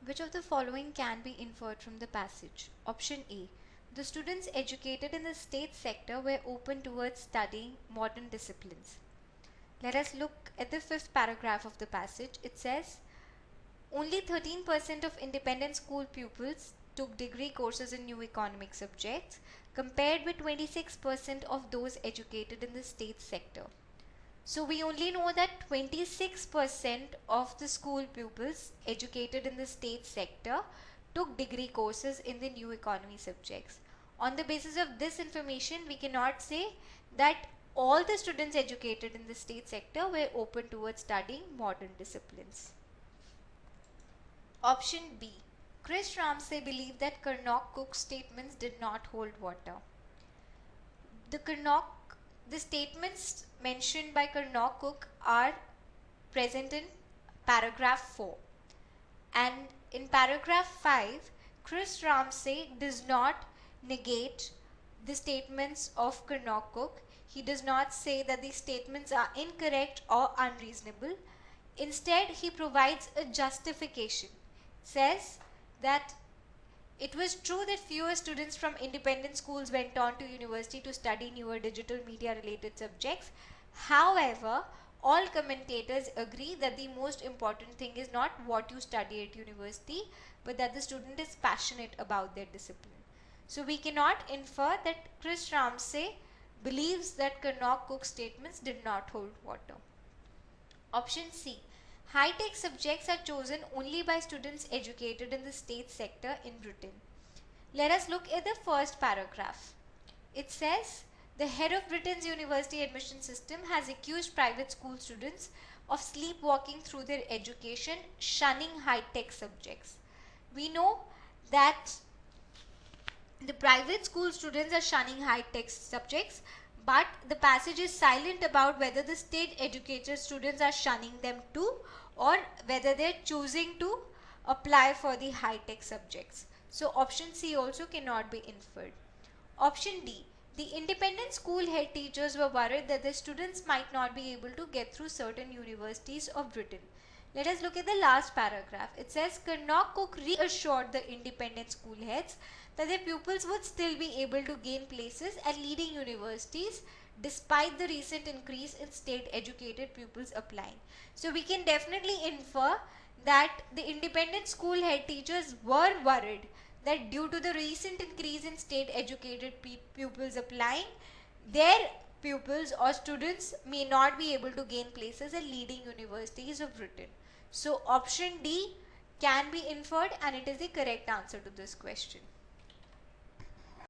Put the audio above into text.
Which of the following can be inferred from the passage? Option A. The students educated in the state sector were open towards studying modern disciplines. Let us look at the fifth paragraph of the passage. It says, only 13% of independent school pupils took degree courses in new economic subjects, compared with 26% of those educated in the state sector. So we only know that 26% of the school pupils educated in the state sector took degree courses in the new economy subjects. On the basis of this information, we cannot say that all the students educated in the state sector were open towards studying modern disciplines. Option B. Chris Ramsay believed that Karnok Cook's statements did not hold water. The statements mentioned by Karnok Cook are present in paragraph 4. And in paragraph 5, Chris Ramsay does not negate the statements of Karnok Cook. He does not say that these statements are incorrect or unreasonable. Instead, he provides a justification. Says that it was true that fewer students from independent schools went on to university to study newer digital media related subjects. However, all commentators agree that the most important thing is not what you study at university, but that the student is passionate about their discipline. So we cannot infer that Chris Ramsay believes that Karnok Cook's statements did not hold water. Option C. High-tech subjects are chosen only by students educated in the state sector in Britain. Let us look at the first paragraph. It says, the head of Britain's university admission system has accused private school students of sleepwalking through their education, shunning high-tech subjects. We know that the private school students are shunning high-tech subjects, but the passage is silent about whether the state educated students are shunning them too, or whether they are choosing to apply for the high-tech subjects. So option C also cannot be inferred. Option D. The independent school head teachers were worried that the students might not be able to get through certain universities of Britain. Let us look at the last paragraph. It says, Karnok Cook reassured the independent school heads that their pupils would still be able to gain places at leading universities despite the recent increase in state educated pupils applying. So we can definitely infer that the independent school head teachers were worried that due to the recent increase in state educated pupils applying, their pupils or students may not be able to gain places at leading universities of Britain. So option D can be inferred, and it is the correct answer to this question.